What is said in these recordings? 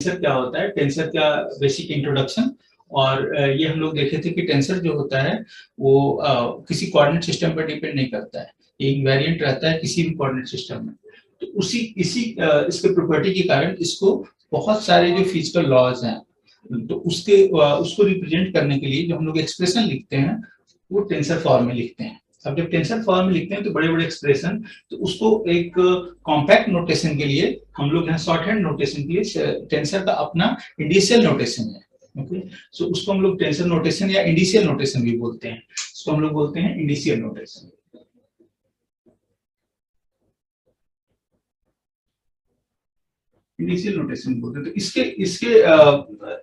Tensor क्या होता है, टेंसर का बेसिक इंट्रोडक्शन। और ये हम लोग देखे थे कि टेंसर जो होता है वो किसी कोऑर्डिनेट सिस्टम पर डिपेंड नहीं करता है, एक वेरिएंट रहता है किसी भी कोऑर्डिनेट सिस्टम में। तो उसी इसी इसके प्रॉपर्टी के कारण इसको बहुत सारे जो फिजिकल लॉज हैं, तो उसको रिप्रेजेंट करने के लिए जो हम लोग एक्सप्रेशन लिखते हैं वो टेंसर फॉर्म में लिखते हैं। अब जब टेंसर फॉर्म में लिखते हैं तो बड़े बड़े एक्सप्रेशन, तो उसको एक कॉम्पैक्ट नोटेशन के लिए हम लोग यहाँ शॉर्ट हैंड नोटेशन के लिए टेंसर का अपना इंडिशियल नोटेशन है। ओके, सो उसको हम लोग टेंसर नोटेशन या इंडिशियल नोटेशन भी बोलते हैं। इसको हम लोग बोलते हैं इंडिशियल नोटेशन। इंडिशियल नोटेशन बोलते हैं। तो इसके इसके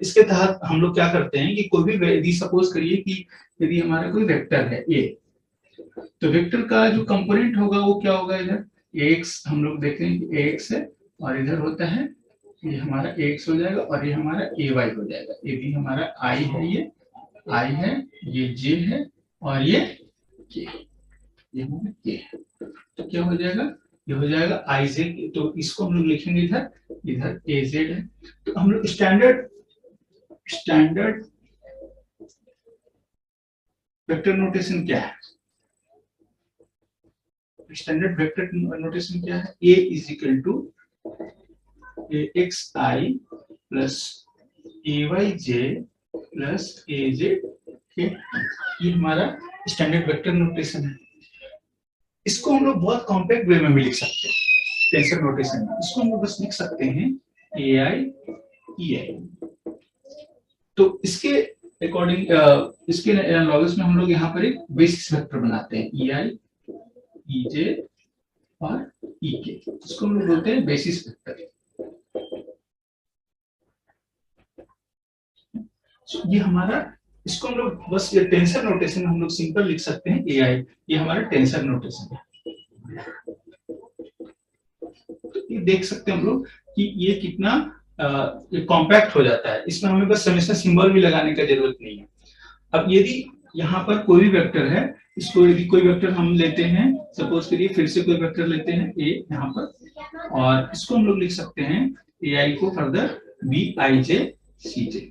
इसके तहत हम लोग क्या करते हैं कि कोई भी यदि सपोज करिए कि यदि हमारा कोई वेक्टर है ए, तो वेक्टर का जो कंपोनेंट होगा वो क्या होगा, इधर एक्स हम लोग देखें कि एक्स है, और इधर होता है ये हमारा एक्स हो जाएगा, और ये हमारा ए वाई हो जाएगा। ये भी हमारा आई है, ये आई है, ये जे है, और ये के, ये हमारा के है। तो क्या हो जाएगा, ये हो जाएगा आई जेड। तो इसको हम लोग लिखेंगे इधर, इधर ए जेड है। तो हम लोग स्टैंडर्ड वेक्टर नोटेशन क्या है, स्टैंडर्ड वेक्टर नोटेशन क्या है, A is equal to X I plus A Y J plus A Z के। ये हमारा स्टैंडर्ड वेक्टर नोटेशन है। इसको हम लोग बहुत कॉम्पैक्ट वे में भी लिख सकते हैं टेंसर नोटेशन में। इसको हम लोग बस लिख सकते हैं ए आई ई आई। तो इसके अकॉर्डिंग इसके एनालॉगस में हम लोग यहाँ पर एक बेसिस वेक्टर बनाते हैं, ई आई ई जे और ई के। इसको हम लोग बोलते हैं बेसिस वेक्टर। ये हमारा, इसको हम लोग बस ये टेंसर नोटेशन हम लोग सिंपल लिख सकते हैं ए आई, ये हमारा टेंसर नोटेशन है। तो ये देख सकते हैं हम लोग कि ये कितना कॉम्पैक्ट हो जाता है, इसमें हमें बस समेशन सिंबल भी लगाने का जरूरत नहीं है। अब यदि यहाँ पर कोई भी वेक्टर है, इसको यदि कोई वेक्टर हम लेते हैं, सपोज करिए फिर से कोई वेक्टर लेते हैं ए यहाँ पर, और इसको हम लोग लिख सकते हैं ए आई को further B I J C जे।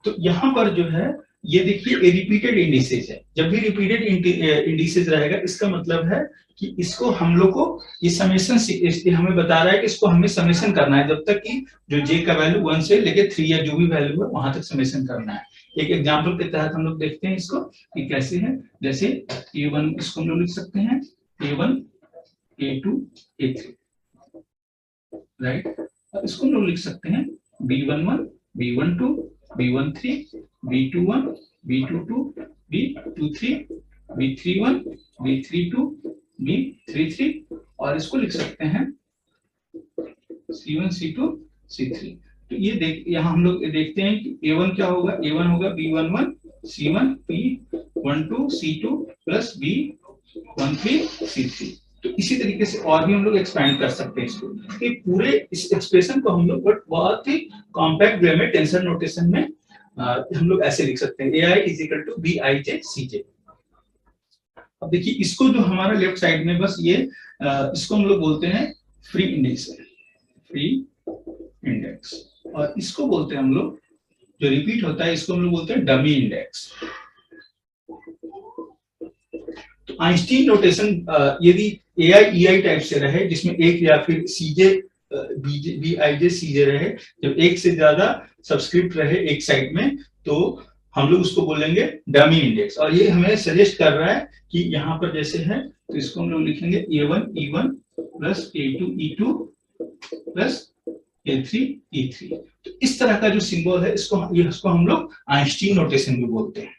तो यहाँ पर जो है ये देखिए रिपीटेड इंडिसेज है। जब भी रिपीटेड इंडिसेज रहेगा इसका मतलब है कि इसको हम लोग को ये समेशन हमें बता रहा है कि इसको हमें समेशन करना है जब तक कि जो जे का वैल्यू 1 से लेके 3 या जो भी वैल्यू है वहां तक समेशन करना है। एक एग्जांपल के तहत हम लोग देखते हैं इसको कि कैसे है। जैसे a1 इसको हम लोग लिख सकते हैं a1 a2 a3, राइट। अब इसको हम लोग लिख सकते हैं b11 b12 b13 b21 b22 b23 b31 b32 b33, और इसको लिख सकते हैं c1 c2 c3। तो ये देख यहाँ हम लोग देखते हैं कि a1 क्या होगा, a1 होगा b11 c1 b12 c2 plus b13 c3। तो इसी तरीके से और भी हम लोग एक्सपैंड कर सकते हैं इसको। कि पूरे इस एक्सप्रेशन को हम लोग बट बहुत ही कॉम्पैक्ट वे में टेंसर नोटेशन में हम लोग ऐसे लिख सकते हैं, A I is equal to B I J C J. अब देखिए इसको जो हमारा लेफ्ट साइड में बस ये इसको हम लोग बोलते हैं फ्री इंडेक्स, फ्री इंडेक्स, और इसको बोलते हैं हम लोग जो रिपीट होता है इसको हम लोग बोलते हैं डमी इंडेक्स। तो आइंस्टीन नोटेशन यदि ए आई ई आई टाइप से रहे जिसमें एक या फिर सी जे बी आई जे सी जे रहे, जब एक से ज्यादा सब्सक्रिप्ट रहे एक साइड में, तो हम लोग उसको बोलेंगे डमी इंडेक्स। और ये हमें सजेस्ट कर रहा है कि यहाँ पर जैसे है तो इसको हम लोग लिखेंगे a1 e1 plus a2 e2 plus a3 e3। तो इस तरह का जो सिंबल है इसको हम लोग आइंस्टीन नोटेशन भी बोलते हैं,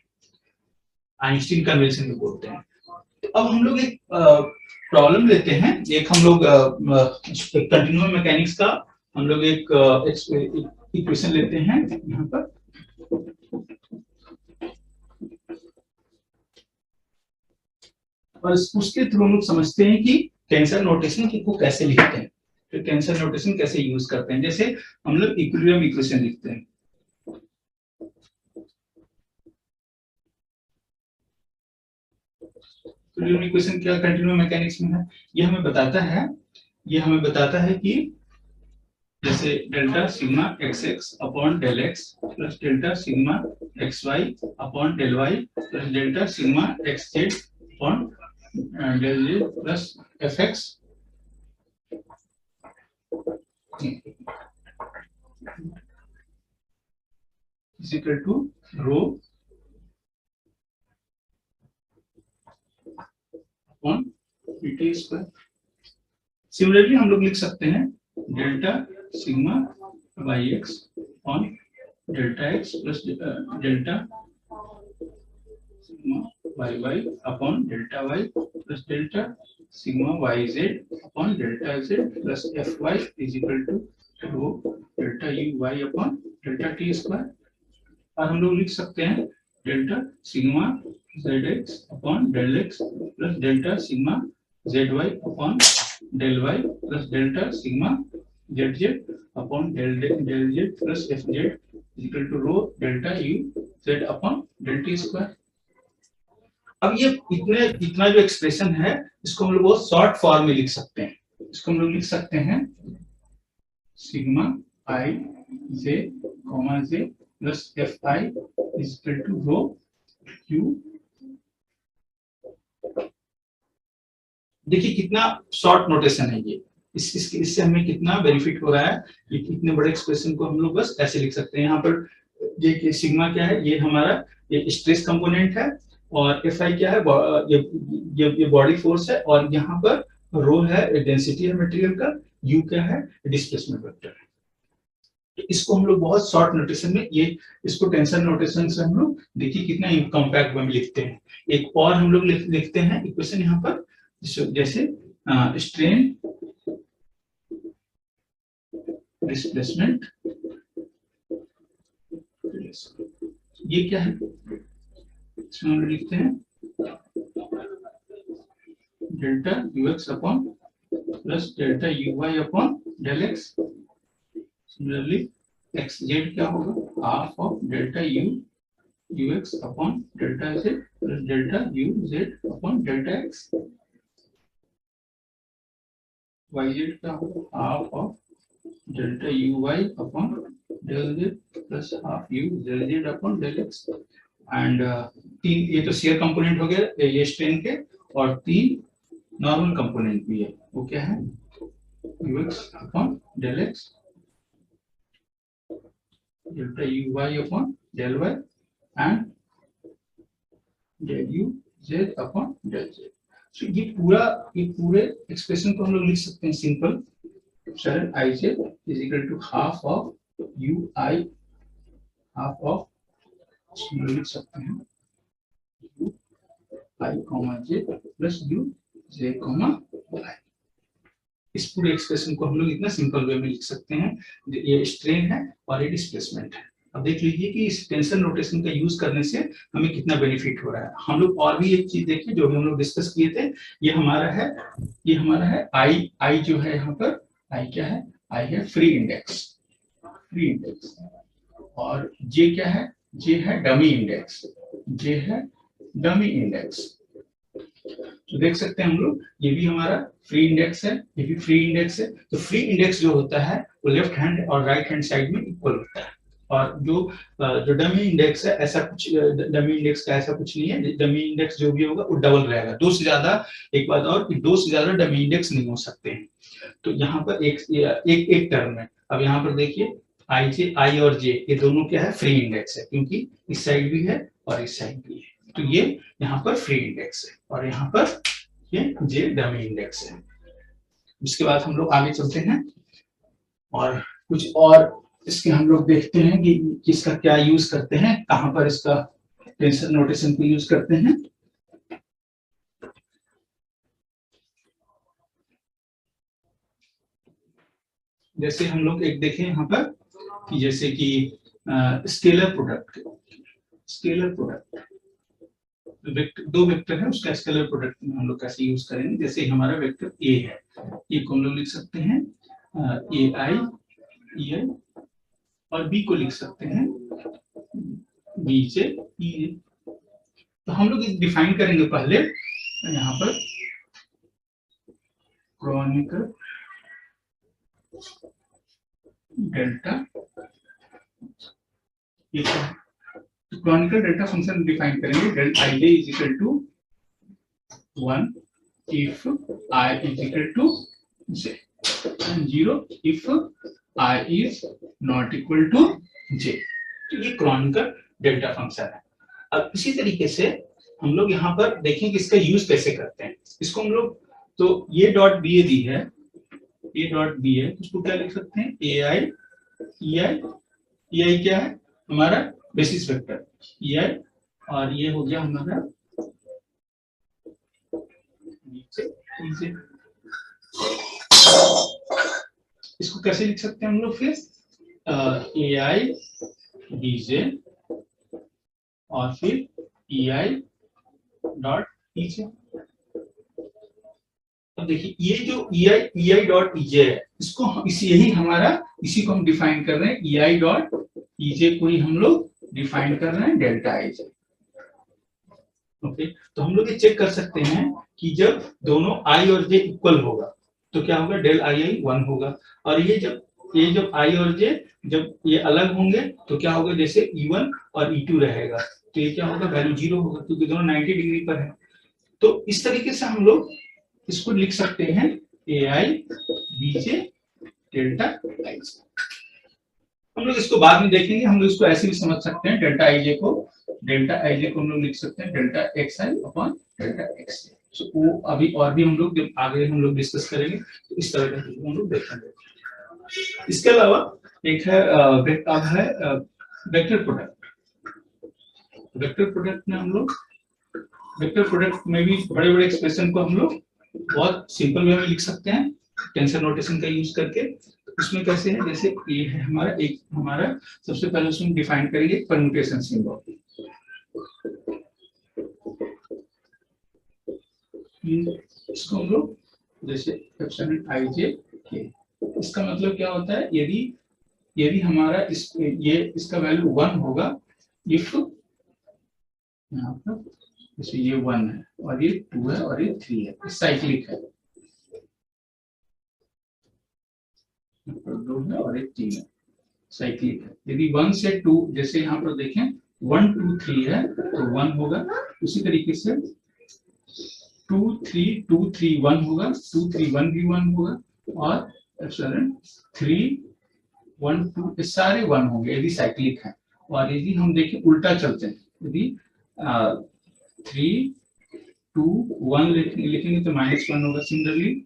आइंस्टीन कन्वेंशन भी बोलते हैं। तो अब हम लोग एक प्रॉब्लम लेते हैं, एक हम लोग कंटिन्यूअस मैकेनिक्स का हम लोग एक इक्वेशन लेते हैं यहाँ पर। और उसके थ्रू हम लोग समझते हैं कि टेंसर नोटेशन को कैसे लिखते हैं, तो टेंसर नोटेशन कैसे यूज करते हैं। जैसे हम लोग इक्विलिब्रियम इक्वेशन लिखते हैं, इक्विलिब्रियम इक्वेशन क्या कंटिन्यूअस मैकेनिक्स में है, ये हमें बताता है कि जैसे delta sigma x x upon del x plus delta sigma x y upon del y plus delta sigma x z upon del z plus f x is equal to rho upon dt square. Similarly हम लोग लिख सकते हैं delta sigma y x upon delta x plus delta sigma y y upon delta Y plus delta sigma y z upon delta z plus f y is equal to rho delta u y upon delta t square. और हम लोग लिख सकते हैं delta sigma z x upon del x plus delta sigma z y upon del y plus delta sigma z z upon del z plus f z equal to rho delta u z upon del t square. अब ये इतना जो expression है इसको हम लोग बहुत short form में लिख सकते हैं। इसको हम लोग लिख सकते हैं sigma i j comma J plus f i is equal to rho q. देखिए कितना शॉर्ट नोटेशन है ये, इससे हमें कितना बेनिफिट हो रहा है। ये इतने बड़े एक्सप्रेशन को हम लोग बस ऐसे लिख सकते हैं। यहाँ पर ये सिग्मा क्या है, ये हमारा ये स्ट्रेस कंपोनेंट है और एफ आई क्या है, ये बॉडी फोर्स है और यहाँ पर रो है डेंसिटी है मटेरियल का, यू क्या है डिस्प्लेसमेंट वेक्टर है। तो इसको हम लोग बहुत शॉर्ट नोटेशन में ये इसको टेंसर नोटेशन से हम लोग देखिए कितना कॉम्पैक्ट में लिखते हैं। एक और हम लोग लिखते हैं इक्वेशन यहाँ पर जैसे स्ट्रेन डिस्प्लेसमेंट, ये क्या है इसमें हम लोग लिखते हैं delta u x upon plus delta u y upon del x. Similarly x z क्या होगा half of delta u u x upon delta z plus delta u z upon delta x. Y z क्या होगा half of delta u y upon del z plus half u del z upon del x. And तीन ये तो share component हो गया ये strain के, और तीन नॉर्मल कंपोनेंट भी है, वो क्या है u x upon del x delta u y upon del y and del u z upon del z. तो ये पूरे एक्सप्रेशन को हम लोग लिख सकते हैं सिंपल सरल I Z is equal to half of U I half of लिख सकते हैं U I comma J plus U J comma I. इस पूरे एक्सप्रेशन को हम लोग इतना सिंपल वे में लिख सकते हैं। ये स्ट्रेन है और ये डिस्प्लेसमेंट है। अब देख लीजिए कि इस टेंसर नोटेशन का यूज करने से हमें कितना बेनिफिट हो रहा है। हम लोग और भी एक चीज देखिए जो भी हम लोग डिस्कस किए थे, ये हमारा है आई जो है यहाँ पर आई क्या है, आई है फ्री इंडेक्स और जे क्या है, जे है डमी इंडेक्स, जे है डमी इंडेक्स। तो देख सकते हैं हम लोग ये भी हमारा फ्री इंडेक्स है, ये भी फ्री इंडेक्स है। तो फ्री इंडेक्स जो होता है वो लेफ्ट हैंड और राइट हैंड साइड में इक्वल होता है, और जो डमी इंडेक्स है ऐसा कुछ डमी इंडेक्स का ऐसा कुछ नहीं है। डमी इंडेक्स जो भी होगा वो डबल रहेगा, दो से ज्यादा। एक बात और कि दो से ज्यादा डमी इंडेक्स नहीं हो सकते हैं। तो यहाँ पर एक टर्म है। अब यहाँ पर देखिए आई और जे ये दोनों क्या है फ्री इंडेक्स है, क्योंकि इस साइड भी है और इस साइड भी है। तो ये यहाँ पर फ्री इंडेक्स है और यहाँ पर ये जे डमी इंडेक्स है। उसके बाद हम लोग आगे चलते हैं और कुछ और इसके हम लोग देखते हैं कि किसका क्या यूज करते हैं, कहां पर इसका टेंसर नोटेशन को यूज करते हैं। जैसे हम लोग एक देखें यहाँ पर कि जैसे कि स्केलर प्रोडक्ट दो वेक्टर है, उसका स्केलर प्रोडक्ट में हम लोग कैसे यूज करेंगे। जैसे हमारा वेक्टर ए है, ए को हम लोग लिख सकते हैं ए आई ई आई, और बी को लिख सकते हैं बी जे ई। तो हम लोग डिफाइन करेंगे पहले यहाँ पर क्रॉनिकल डेल्टा, ये क्या है? तो क्रॉनिकल डेल्टा फंक्शन डिफाइन करेंगे, del i j is equal to 1 if I is equal to j and 0 if I is not equal to j। तो ये क्रॉनिकल डेल्टा फंक्शन है। अब इसी तरीके से हम लोग यहाँ पर देखें कि इसका यूज कैसे करते हैं। इसको हम लोग, तो ये डॉट बी ए दी है, ये डॉट बी है, इसको क्या लिख सकते हैं, ए आई ई आई। ई आई क्या है, हमारा बेसिस वेक्टर ई आई, और ये हो गया हमारा इसको कैसे लिख सकते हैं हम लोग फिर, ए आई बी जे और फिर ई आई डॉट ई जे। अब देखिए ये जो ई आई डॉट ई जे है, इसको यही हमारा, इसी को हम डिफाइन कर रहे हैं, ई आई डॉट ई जे को ही हम लोग डिफाइन कर रहे हैं डेल्टा आई जे। ओके, तो हम लोग ये चेक कर सकते हैं कि जब दोनों आई और जे इक्वल होगा तो क्या होगा, डेल आई आई 1 होगा, और ये जब आई और जे जब ये अलग होंगे तो क्या होगा, जैसे E1 और E2 रहेगा तो ये क्या होगा, वैल्यू 0 होगा, क्योंकि दोनों 90 डिग्री पर है। तो इस तरीके से हम लोग इसको लिख सकते हैं, A I B J delta आई जे। हम लोग इसको बाद में देखेंगे, हम लोग इसको ऐसे भी समझ सकते हैं, डेल्टा आई जे को हम लोग लिख सकते हैं डेल्टा एक्स आई अपॉन डेल्टा एक्स। सो वो अभी और भी हम लोग जब आगे हम लोग डिस्कस करेंगे तो इस तरह का हम लोग देखेंगे। इसके अलावा एक है अब है वेक्टर प्रोडक्ट। वेक्टर प्रोडक्ट में हम लोग, वेक्टर प्रोडक्ट में भी बड़े बड़े एक्सप्रेशन को हम लोग बहुत सिंपल वे में लिख सकते हैं टेंसर नोटेशन का यूज करके। उसमें कैसे है, जैसे ये है हमारा सबसे पहले उसमें डिफाइन करेंगे परम्यूटेशन सिंबल। इसको हम लोग जैसे एप्सिलॉन आई जे के, इसका मतलब क्या होता है, यदि हमारा इसका वैल्यू 1 होगा, इफ यहाँ पर जैसे ये 1 है और ये 2 है और ये 3 है, साइक्लिक है, 2 है और 3 है, साइक्लिक है। यदि 1 से 2, जैसे यहाँ पर देखें 1 2 3 है तो 1 होगा, उसी तरीके से 2 3 2 3 1 होगा, 2 3 1 भी 1 होगा, और एप्सिलॉन 3 1 2 ये सारे 1 होंगे यदि साइक्लिक है। और यदि हम देखें उल्टा चलते हैं, यदि 3 2 1 लिखेंगे तो -1 होगा, सिमिलरली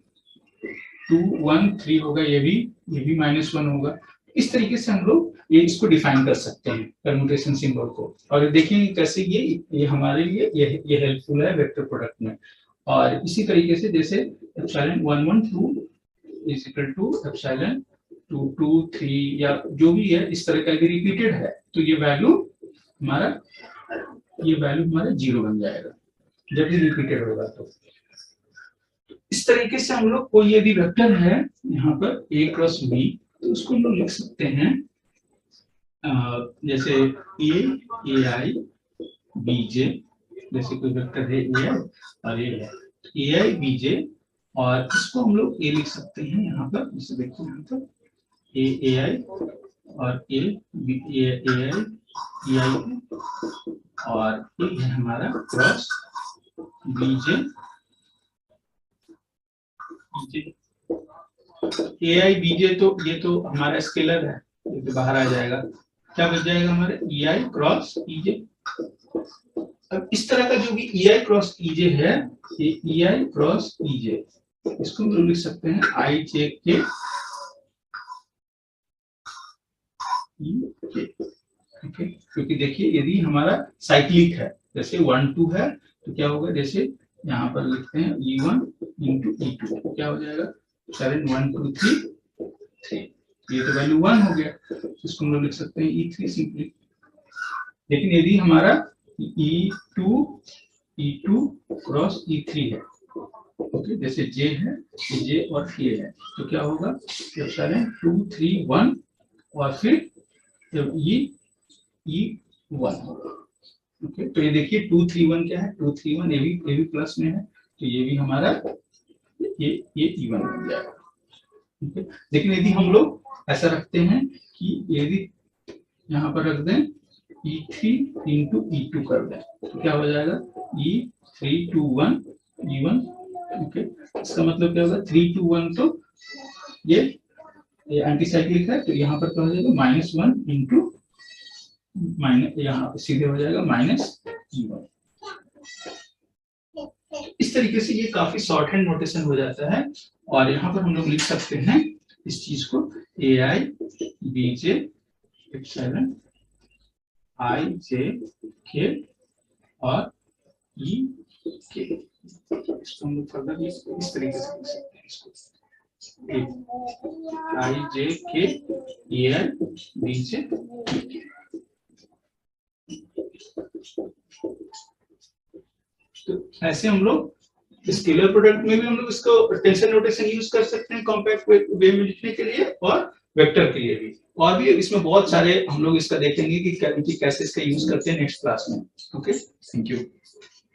2 1 3 होगा, ये भी -1 होगा। इस तरीके से हम लोग इसको डिफाइन कर सकते हैं परम्यूटेशन सिंबल को, और देखेंगे कैसे ये हमारे लिए ये हेल्पफुल है वेक्टर प्रोडक्ट में। और इसी तरीके से जैसे epsilon 1 1 2 is equal to epsilon 2 2 3 या जो भी है, इस तरह का यदि रिपीटेड है तो ये वैल्यू हमारा 0 बन जाएगा जब भी रिपीटेड होगा। तो इस तरीके से हम लोग कोई यदि वेक्टर है यहाँ पर a क्रॉस b, तो उसको हम लोग लिख सकते हैं जैसे ए आई बी जे, जैसे कोई वेक्टर है ए आई और ये है ए आई बी जे, और इसको हम लोग ए लिख सकते हैं यहाँ पर, जैसे देखो यहाँ पर ए आई और ए आई ई आई, और ये है हमारा क्रॉस बी जे ए आई बी जे। तो ये तो हमारा स्केलर है, ये तो बाहर आ जाएगा, क्या बच जाएगा हमारे ई आई क्रॉस ई जे। अब इस तरह का जो भी ई आई क्रॉस ई जे है, ये ई आई क्रॉस ई जे, इसको हम लोग लिख सकते हैं आई जे के, क्योंकि देखिए यदि हमारा साइक्लिक है, जैसे 1 2 है तो क्या होगा, जैसे यहाँ पर लिखते हैं E1 into E2, क्या हो जाएगा 7 1 2 3 3, ये तो वैल्यू 1 हो गया, इसको हम लोग लिख सकते हैं E3 सिंपली। लेकिन यदि हमारा E2 क्रॉस E3 है, ओके, जैसे J है, J और ये है, तो क्या होगा, एप्सिलॉन 2 3 1 और फिर जब E1 होगा। ओके, तो ये देखिए 2 3 1 क्या है, 2 3 1 ये भी प्लस में है, तो ये भी हमारा ये E1 बन जाएगा। लेकिन यदि हम लोग ऐसा रखते हैं कि यदि यहाँ पर रख दें E3 into E2 कर दें तो क्या हो जाएगा E321 E1, ओके। इसका मतलब क्या होगा 321, तो ये एंटी साइक्लिक है, तो यहाँ पर क्या हो जाएगा -1 इंटू माइनस, यहाँ पे सीधे हो जाएगा -E1। इस तरीके से ये काफी शॉर्ट हैंड नोटेशन हो जाता है, और यहाँ पर हम लोग लिख सकते हैं इस चीज को AI BJ एप्सिलॉन IJK और EK। इसको हम लोग फर्दर इस तरीके से लिख सकते हैं, इसको IJK AI BJ EK। तो ऐसे हम लोग स्केलर प्रोडक्ट में भी हम लोग इसको टेंसर नोटेशन यूज कर सकते हैं कॉम्पैक्ट वे में लिखने के लिए, और वेक्टर के लिए भी। और भी इसमें बहुत सारे हम लोग इसका देखेंगे कि कैसे इसका यूज करते हैं नेक्स्ट क्लास में। Okay, thank you.